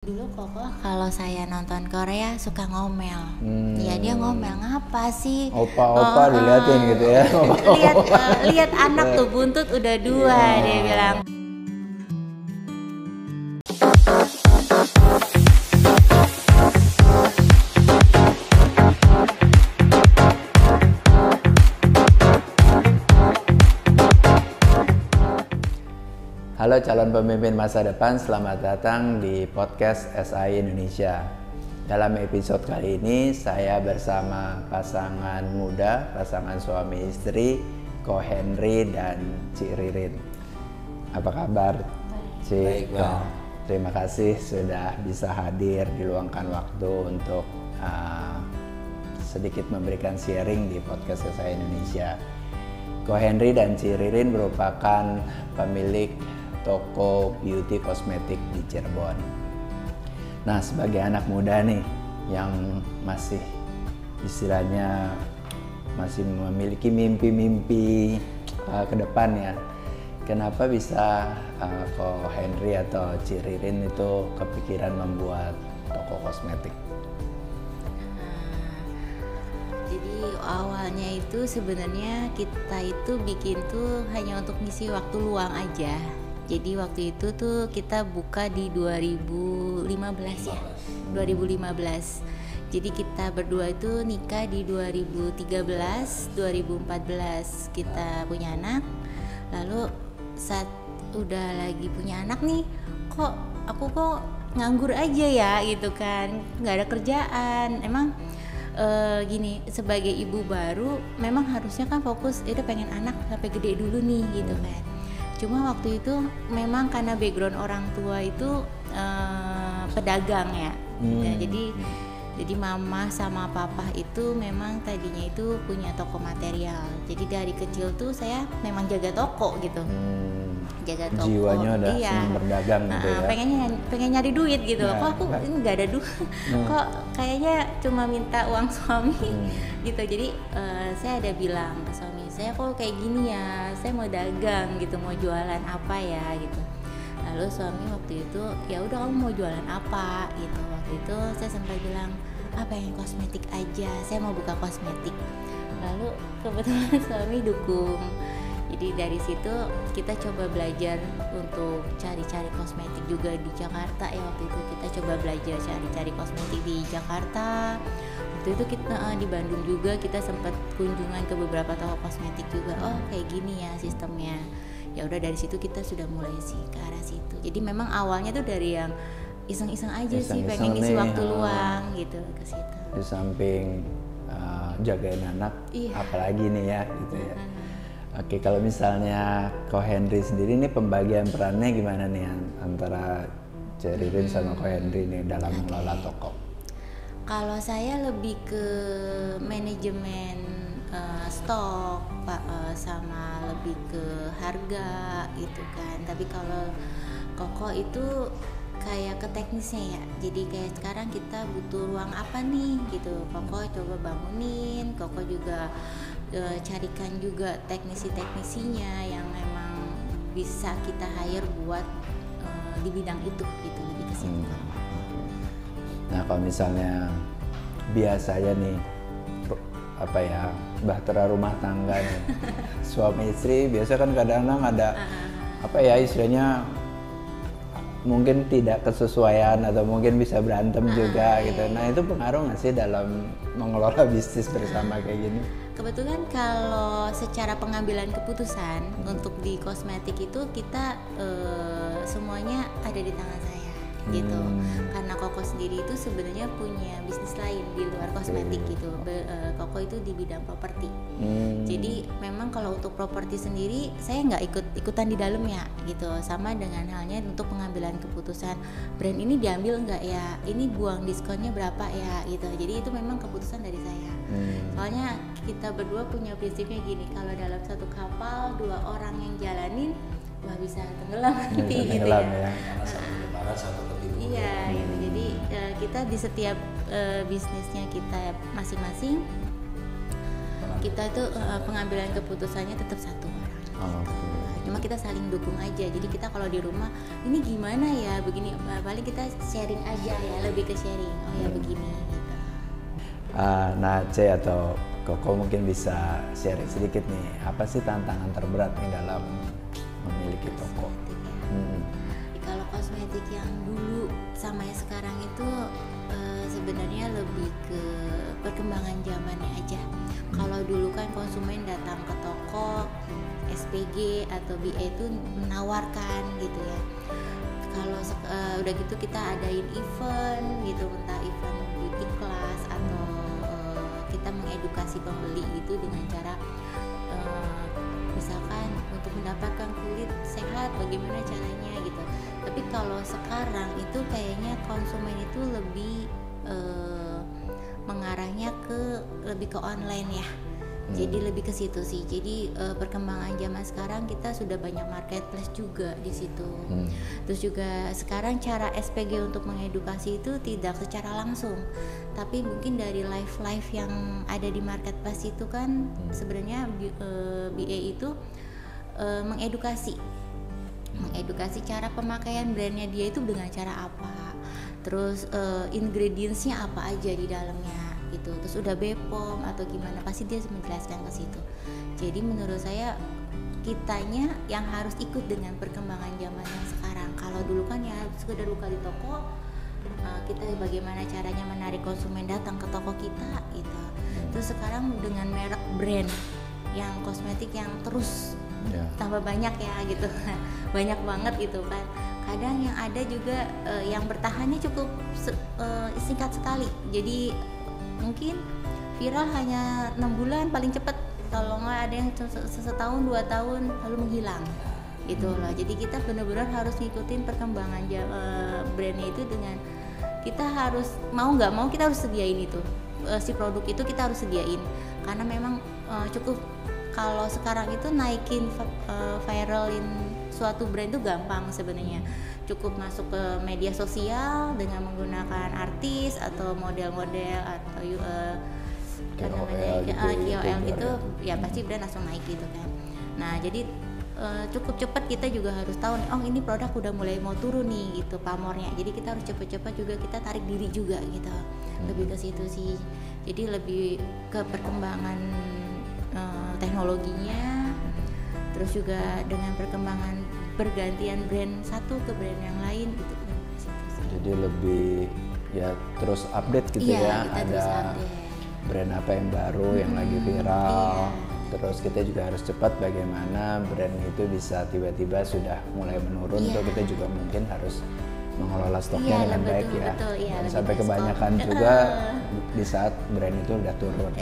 Dulu Koko kalau saya nonton Korea suka ngomel. Ya dia ngomel, ngapa sih? Opa-opa diliatin gitu ya. Lihat anak tuh buntut udah 2 dia bilang. Halo calon pemimpin masa depan, selamat datang di podcast SI Indonesia. Dalam episode kali ini saya bersama pasangan muda, pasangan suami istri, Ko Henry dan Ci Ririn. Apa kabar, Ci? Baik, Bang. Terima kasih sudah bisa hadir, diluangkan waktu untuk sedikit memberikan sharing di podcast SI Indonesia. Ko Henry dan Ci Ririn merupakan pemilik toko beauty kosmetik di Cirebon. Nah, sebagai anak muda nih yang masih istilahnya masih memiliki mimpi-mimpi ke depan ya, kenapa bisa Ko Henry atau Ci Ririn itu kepikiran membuat toko kosmetik? Jadi awalnya itu sebenarnya kita itu bikin tuh hanya untuk ngisi waktu luang aja. Jadi waktu itu tuh kita buka di 2015 ya. 2015. Jadi kita berdua itu nikah di 2013, 2014 kita punya anak. Lalu saat udah lagi punya anak nih, aku kok nganggur aja ya gitu kan. Nggak ada kerjaan. Emang gini, sebagai ibu baru memang harusnya kan fokus udah pengen anak sampai gede dulu nih gitu kan. Cuma waktu itu memang karena background orang tua itu pedagang ya. Ya, jadi mama sama papa itu memang tadinya itu punya toko material. Jadi dari kecil tuh saya memang jaga toko gitu. Jaga toko. Jiwanya udah senang berdagang gitu ya. Pengen nyari duit gitu. Ya, kok aku nggak ada duit. Kok kayaknya cuma minta uang suami gitu. Jadi saya ada bilang ke suami saya, kok kayak gini ya, saya mau dagang gitu, mau jualan apa ya gitu. Lalu suami waktu itu, ya udah kamu mau jualan apa gitu. Waktu itu saya sempat bilang, pengen kosmetik aja, saya mau buka kosmetik. Lalu kebetulan suami dukung. Jadi dari situ kita coba belajar untuk cari-cari kosmetik juga di Jakarta ya. Waktu itu kita coba belajar cari-cari kosmetik di Jakarta. Waktu itu kita di Bandung juga kita sempat kunjungan ke beberapa toko kosmetik juga. Oh kayak gini ya sistemnya. Ya udah dari situ kita sudah mulai sih ke arah situ. Jadi memang awalnya tuh dari yang iseng-iseng aja sih, pengen isi waktu luang gitu ke situ. Di samping jagain anak, apalagi nih ya gitu ya. Oke, kalau misalnya Ko Henry sendiri nih pembagian perannya gimana nih antara Ci Ririn sama Ko Henry nih dalam mengelola toko? Kalau saya lebih ke manajemen stok, sama lebih ke harga gitu kan. Tapi kalau Koko itu kayak ke teknisnya ya. Jadi kayak sekarang kita butuh ruang apa nih gitu. Koko coba bangunin, Koko juga carikan juga teknisi-teknisinya yang memang bisa kita hire buat di bidang itu gitu, lebih ke situ. Nah, kalau misalnya biasanya nih bahtera rumah tangga nih, suami istri biasa kan kadang-kadang ada istilahnya mungkin tidak kesesuaian atau mungkin bisa berantem juga gitu. Nah, itu pengaruh nggak sih dalam mengelola bisnis bersama kayak gini? Kebetulan kalau secara pengambilan keputusan untuk di kosmetik itu kita semuanya ada di tangan saya gitu. Karena Koko sendiri itu sebenarnya punya bisnis lain di luar kosmetik gitu. Koko itu di bidang properti. Jadi memang kalau untuk properti sendiri saya nggak ikutan di dalamnya gitu. Sama dengan halnya untuk pengambilan keputusan brand ini diambil nggak ya, ini buang diskonnya berapa ya gitu. Jadi itu memang keputusan dari saya. Soalnya kita berdua punya prinsipnya gini, kalau dalam satu kapal 2 orang yang jalanin, wah bisa tenggelam nanti gitu ya. Satu ke timur. Iya gitu. Jadi kita di setiap bisnisnya kita masing-masing, kita itu pengambilan keputusannya tetap satu orang. cuma kita saling dukung aja. Jadi kita kalau di rumah ini gimana ya begini, paling kita sharing aja ya, lebih ke sharing. Oh ya begini gitu. Nah, C atau Koko mungkin bisa share sedikit nih, apa sih tantangan terberat nih dalam memiliki toko? Kalau kosmetik yang dulu sama yang sekarang itu sebenarnya lebih ke perkembangan zamannya aja. Kalau dulu kan konsumen datang ke toko, SPG atau BA itu menawarkan gitu ya. Kalau udah gitu kita adain event gitu, entah event beauty class atau kita mengedukasi pembeli itu dengan cara misalkan untuk mendapatkan kulit sehat bagaimana caranya gitu. Tapi kalau sekarang itu kayaknya konsumen itu lebih mengarahnya lebih ke online ya. Jadi lebih ke situ sih. Jadi perkembangan zaman sekarang kita sudah banyak marketplace juga di situ. Terus juga sekarang cara SPG untuk mengedukasi itu tidak secara langsung, tapi mungkin dari live yang ada di marketplace itu kan sebenarnya BA itu mengedukasi cara pemakaian brandnya dia itu dengan cara apa, terus ingredientsnya apa aja di dalamnya gitu, terus udah BPOM atau gimana pasti dia menjelaskan ke situ. Jadi menurut saya kitanya yang harus ikut dengan perkembangan zaman yang sekarang. Kalau dulu kan ya sekedar buka di toko, kita bagaimana caranya menarik konsumen datang ke toko kita gitu. Terus sekarang dengan merek brand yang kosmetik yang terus tambah banyak ya gitu, banyak banget gitu kan. Kadang yang ada juga yang bertahannya cukup singkat sekali. Jadi mungkin viral hanya 6 bulan paling cepat, kalau nggak ada yang setahun 2 tahun lalu menghilang gitu loh. Jadi kita benar-benar harus ngikutin perkembangan brandnya itu dengan kita harus mau nggak mau kita harus sediain itu, si produk itu kita harus sediain karena memang cukup. Kalau sekarang itu naikin viralin suatu brand itu gampang sebenarnya. Cukup masuk ke media sosial dengan menggunakan artis atau model-model atau KOL gitu, ya pasti brand langsung naik gitu kan. Nah jadi cukup cepat kita juga harus tahu nih, oh ini produk udah mulai mau turun nih gitu pamornya. Jadi kita harus cepat-cepat juga kita tarik diri juga gitu. Lebih ke situ sih. Jadi lebih ke perkembangan teknologinya, terus juga dengan perkembangan pergantian brand satu ke brand yang lain gitu. Jadi lebih ya terus update gitu ya, ada brand apa yang baru yang lagi viral. Terus kita juga harus cepat bagaimana brand itu bisa tiba-tiba sudah mulai menurun, atau kita juga mungkin harus mengelola stoknya dengan baik ya. Dan sampai kebanyakan juga di saat brand itu udah turun.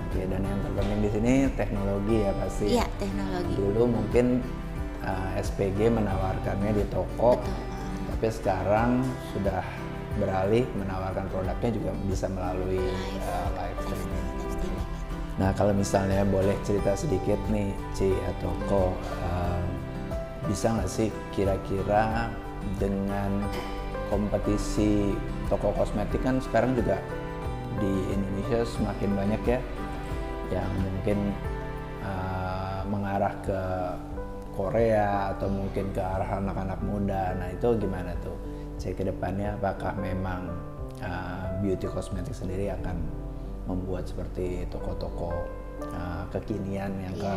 Oke, dan yang terpenting di sini teknologi ya pasti. Iya, teknologi. Dulu mungkin SPG menawarkannya di toko, tapi sekarang sudah beralih menawarkan produknya juga bisa melalui live streaming. Nah, kalau misalnya boleh cerita sedikit nih, Ci atau Ko, bisa nggak sih kira-kira dengan kompetisi toko kosmetik kan sekarang juga di Indonesia semakin banyak ya, yang mungkin mengarah ke Korea atau mungkin ke arah anak-anak muda. Nah itu gimana tuh cek ke depannya, apakah memang beauty kosmetik sendiri akan membuat seperti toko-toko kekinian yang ke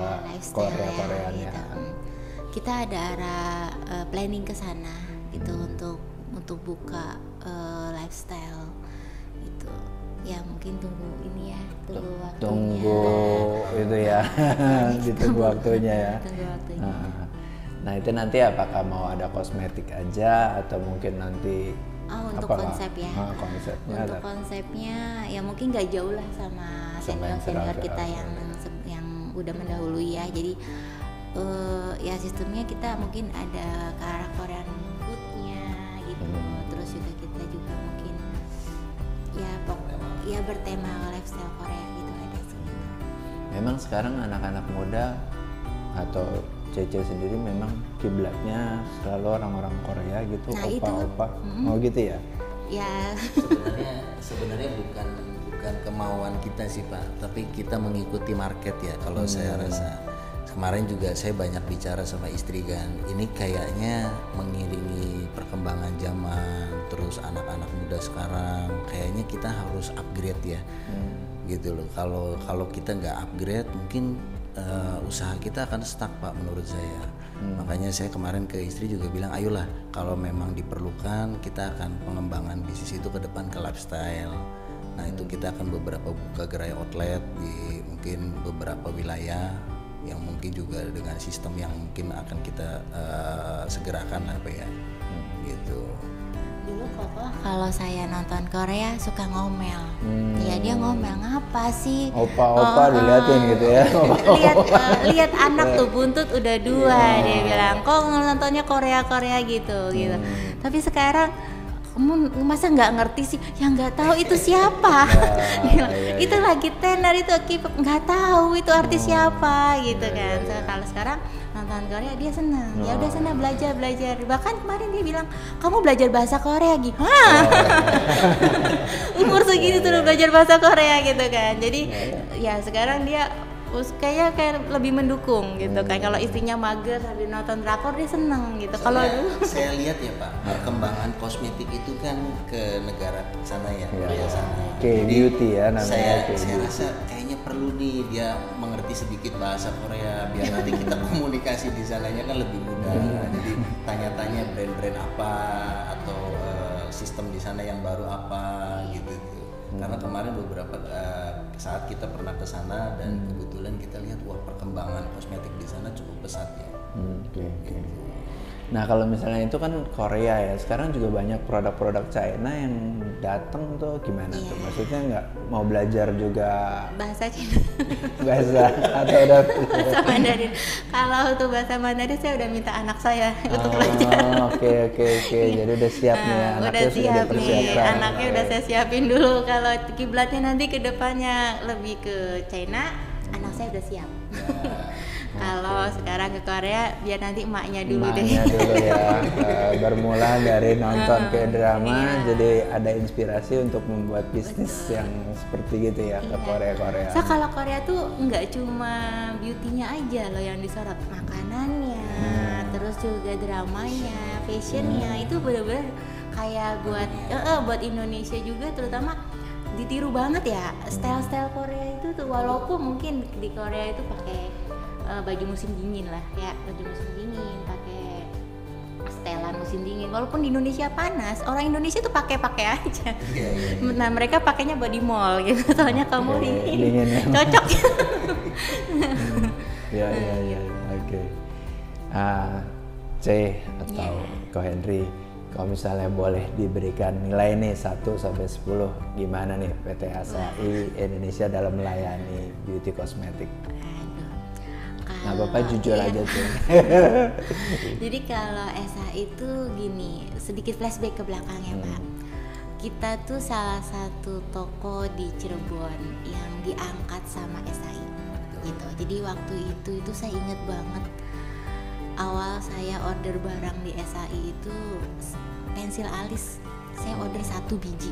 Korea-Koreanya gitu. Kita ada arah planning ke sana gitu untuk buka lifestyle gitu. Ya mungkin tunggu ini ya, tunggu waktunya. Tunggu itu ya, ditunggu waktunya ya. Tunggu waktunya. Nah itu nanti apakah mau ada kosmetik aja atau mungkin nanti untuk konsep ya. Konsepnya untuk konsepnya ya mungkin nggak jauh lah sama senior kita yang udah mendahului ya. Jadi ya sistemnya kita mungkin ada ke arah Korean foodnya gitu. Terus juga kita juga mungkin ya bertema lifestyle Korea gitu ada sih. Memang sekarang anak-anak muda atau Cece sendiri memang kiblatnya selalu orang-orang Korea gitu, nah, opa-opa. Oh gitu ya? Ya. Sebenarnya bukan kemauan kita sih Pak, tapi kita mengikuti market ya kalau saya rasa. kemarin juga saya banyak bicara sama istri kan, ini kayaknya mengiringi perkembangan zaman, terus anak-anak muda sekarang kayaknya kita harus upgrade ya, gitu loh. Kalau kita nggak upgrade mungkin usaha kita akan stuck Pak menurut saya. Makanya saya kemarin ke istri juga bilang, ayolah kalau memang diperlukan kita akan pengembangan bisnis itu ke depan ke lifestyle. Nah itu kita akan beberapa buka gerai outlet di mungkin beberapa wilayah yang mungkin juga dengan sistem yang mungkin akan kita segerakan apa ya, gitu. Dulu Koko kalau saya nonton Korea suka ngomel, ya dia ngomel ngapa sih? Opa diliatin gitu ya. Lihat anak tuh buntut udah 2, dia bilang kok nontonnya Korea gitu. Tapi sekarang kamu masa nggak ngerti sih? Ya nggak tahu itu siapa. Itu lagi tenar itu K-pop, nggak tahu itu artis siapa gitu kan. Kalau sekarang nonton Korea dia senang. Ya udah sana belajar. Bahkan kemarin dia bilang kamu belajar bahasa Korea gitu. Umur segini tuh belajar bahasa Korea gitu kan. Jadi ya sekarang dia kayak lebih mendukung gitu kan. Kalau istrinya mager sambil nonton drakor dia seneng gitu. Kalau dulu saya lihat ya Pak, perkembangan kosmetik itu kan ke negara sana ya, Korea sana. K-beauty ya namanya. Saya rasa kayaknya perlu nih dia mengerti sedikit bahasa Korea biar nanti kita komunikasi di sananya kan lebih mudah. Jadi tanya-tanya brand-brand apa atau sistem di sana yang baru apa gitu. Karena kemarin beberapa saat kita pernah ke sana dan kebetulan kita lihat wah perkembangan kosmetik di sana cukup pesat ya. Oke. Nah kalau misalnya itu kan Korea ya, sekarang juga banyak produk-produk China yang datang tuh gimana tuh? Maksudnya nggak mau belajar juga bahasa Cina? Bahasa atau udah bahasa Mandarin. Kalau untuk bahasa Mandarin saya udah minta anak saya untuk belajar. Oke. Jadi udah siap nih ya, anaknya udah siap nih, anaknya udah saya siapin dulu. Kalau kiblatnya nanti ke depannya lebih ke China, anak saya udah siap. Kalau sekarang ke Korea biar nanti emaknya dulu deh. Dulu ya. Bermula dari nonton K-drama jadi ada inspirasi untuk membuat bisnis yang seperti gitu ya ke Korea. So kalau Korea tuh nggak cuma beauty-nya aja loh yang disorot, makanannya, terus juga dramanya, fashionnya itu benar-benar kayak buat Indonesia juga terutama ditiru banget ya style Korea itu tuh, walaupun mungkin di Korea itu pakai baju musim dingin lah ya, baju musim dingin pakai setelan musim dingin, walaupun di Indonesia panas, orang Indonesia tuh pakai aja. Nah mereka pakainya body mall gitu, soalnya kamu dingin cocok. Ya. Oke. C atau Ko Henry, kalau misalnya boleh diberikan nilai nih 1 sampai 10, gimana nih PT SAI Indonesia dalam melayani beauty kosmetik? Nah Bapak jujur aja tuh. Jadi kalau SAI itu gini, sedikit flashback ke belakang ya Pak. Kita tuh salah satu toko di Cirebon yang diangkat sama SAI gitu. Jadi waktu itu saya inget banget, awal saya order barang di SAI itu pensil alis, saya order 1 biji.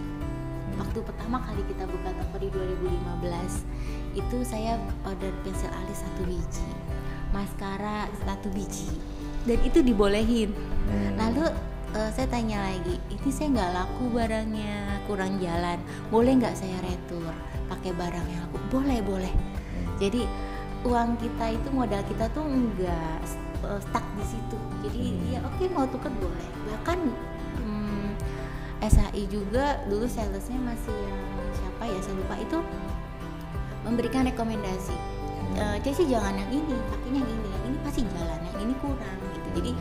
Waktu pertama kali kita buka toko di 2015 itu saya order pensil alis 1 biji, maskara 1 biji, dan itu dibolehin. Lalu saya tanya lagi, ini saya nggak laku barangnya, kurang jalan, boleh nggak saya retur pakai barang yang laku? Boleh. Jadi uang kita itu, modal kita tuh nggak stuck di situ. Jadi ya oke, mau tuker boleh. Bahkan SAI juga dulu salesnya masih yang siapa ya saya lupa, itu memberikan rekomendasi, Ceci jangan yang ini, pakainya yang ini pasti jalan, yang ini kurang gitu. Jadi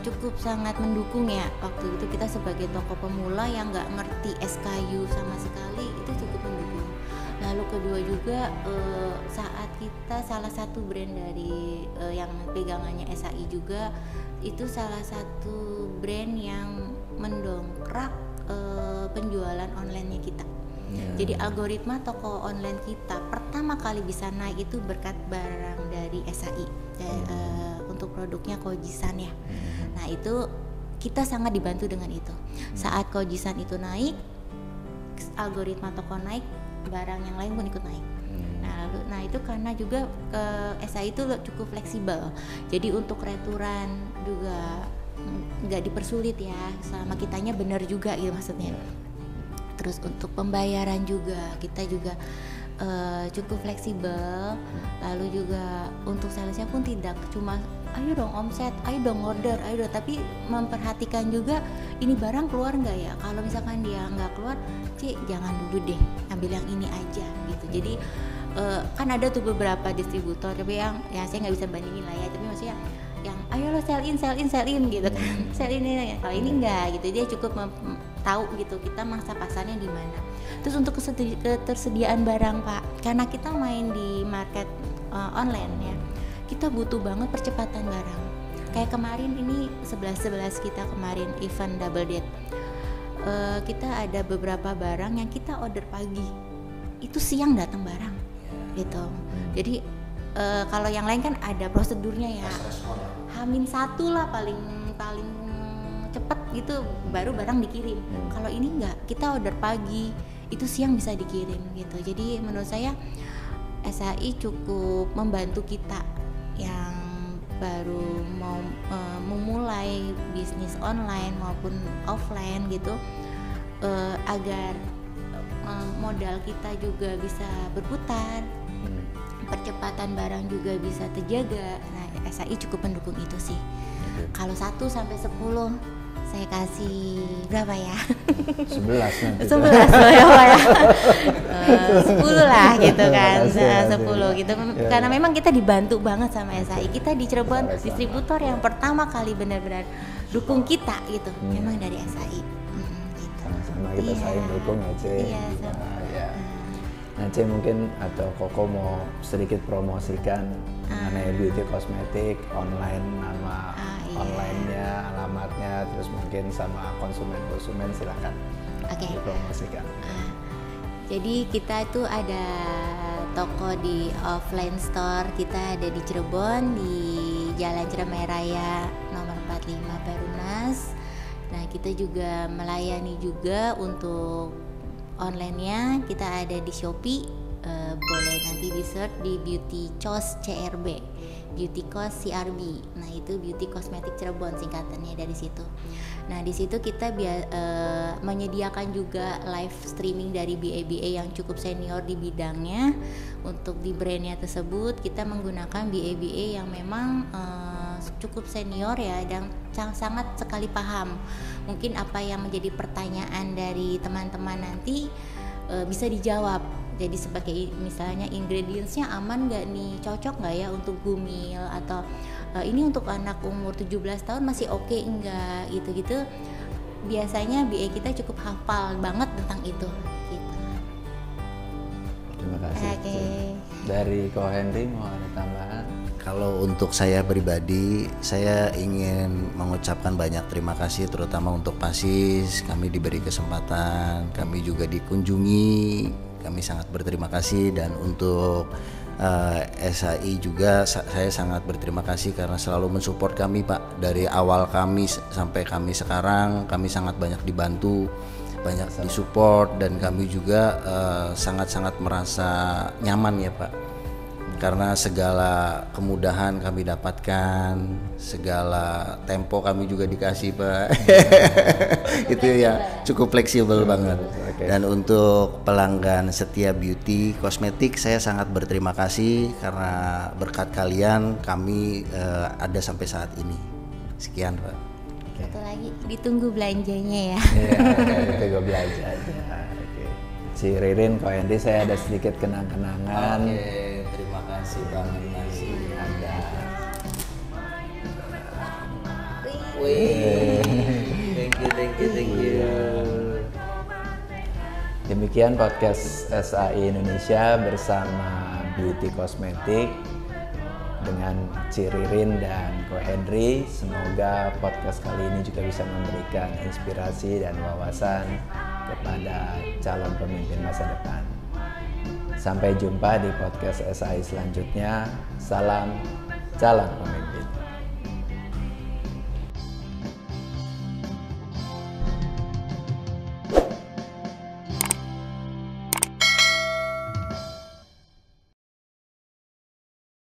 cukup sangat mendukung ya waktu itu, kita sebagai toko pemula yang nggak ngerti SKU sama sekali, itu cukup mendukung. Lalu kedua juga saat kita salah satu brand dari yang pegangannya SAI juga, itu salah satu brand yang mendongkrak penjualan online-nya kita. Jadi algoritma toko online kita pertama kali bisa naik itu berkat barang dari SAI untuk produknya Kojisan ya. Nah itu kita sangat dibantu dengan itu. Saat Kojisan itu naik, algoritma toko naik, barang yang lain pun ikut naik. Nah lalu. Nah itu karena juga SAI itu cukup fleksibel, jadi untuk returan juga nggak dipersulit ya, selama kitanya benar juga gitu maksudnya. Terus untuk pembayaran juga kita juga cukup fleksibel, lalu juga untuk salesnya pun tidak cuma ayo dong omset, ayo dong order, ayo dong, tapi memperhatikan juga ini barang keluar nggak ya. Kalau misalkan dia nggak keluar, jangan dulu deh, ambil yang ini aja gitu. Jadi kan ada tuh beberapa distributor tapi yang ya saya nggak bisa bandingin lah ya, tapi maksudnya yang ayo lo sell in gitu kan, sell in ya. Kalau ini enggak gitu, dia cukup tahu gitu kita masa pasarnya di mana. Terus untuk ketersediaan barang Pak, karena kita main di market online ya, kita butuh banget percepatan barang. Kayak kemarin ini 11 kita kemarin event double date, kita ada beberapa barang yang kita order pagi, itu siang datang barang gitu. Jadi kalau yang lain kan ada prosedurnya ya, H-1 lah paling cepat gitu baru barang dikirim. Kalau ini enggak, kita order pagi, itu siang bisa dikirim gitu. Jadi menurut saya SAI cukup membantu kita yang baru mau memulai bisnis online maupun offline gitu, agar modal kita juga bisa berputar, percepatan barang juga bisa terjaga. Nah, SAI cukup mendukung itu sih. Kalau 1 sampai 10 saya kasih berapa ya? 11 nanti. 11 ya Pak ya. 10 lah gitu kan. 10 gitu. Karena memang kita dibantu banget sama SAI. Kita di Cirebon distributor yang pertama kali benar-benar dukung kita gitu. Memang dari SAI. Gitu. Sama-sama kita saling dukung ya, Ce. Iya, sama. Ya. Nah, Ce mungkin atau Koko mau sedikit promosikan mengenai beauty kosmetik online, nama online-nya, alamatnya, terus mungkin sama konsumen silakan dipromosikan. Jadi kita itu ada toko di offline store, kita ada di Cirebon di Jalan Ciremai Raya nomor 45 Perunas. Nah kita juga melayani juga untuk online-nya, kita ada di Shopee, boleh nanti di search di Beauty Cos CRB, Beauty Cos CRB. Nah itu Beauty Kosmetik Cirebon singkatannya dari situ. Nah di situ kita menyediakan juga live streaming dari BA yang cukup senior di bidangnya. Untuk di brandnya tersebut kita menggunakan BA yang memang cukup senior ya, dan sangat sekali paham. Mungkin apa yang menjadi pertanyaan dari teman-teman nanti bisa dijawab. Jadi sebagai misalnya ingredientsnya aman nggak nih, cocok nggak ya untuk bumil, atau ini untuk anak umur 17 tahun masih oke enggak gitu-gitu. Biasanya BA kita cukup hafal banget tentang itu gitu. Terima kasih. Okay. Dari Ko Henry mau ada tambahan? Kalau untuk saya pribadi, saya ingin mengucapkan banyak terima kasih terutama untuk Pasis. Kami diberi kesempatan, kami juga dikunjungi, kami sangat berterima kasih. Dan untuk SAI juga saya sangat berterima kasih karena selalu mensupport kami Pak. Dari awal kami sampai kami sekarang, kami sangat banyak dibantu, banyak disupport, dan kami juga sangat-sangat merasa nyaman ya Pak. Karena segala kemudahan kami dapatkan, segala tempo kami juga dikasih Pak. Itu ya cukup fleksibel banget. Dan untuk pelanggan setia beauty kosmetik, saya sangat berterima kasih karena berkat kalian kami ada sampai saat ini. Sekian Pak. Satu lagi, ditunggu belanjanya ya. Iya, ditunggu belanja aja. Si Ririn, Ko Henry, saya ada sedikit kenang-kenangan. Terima kasih banget masih ada. Thank you. Demikian podcast SAI Indonesia bersama Beauty Kosmetik dengan Ci Ririn dan Ko Henry. Semoga podcast kali ini juga bisa memberikan inspirasi dan wawasan kepada calon pemimpin masa depan. Sampai jumpa di podcast SAI selanjutnya. Salam calon pemimpin.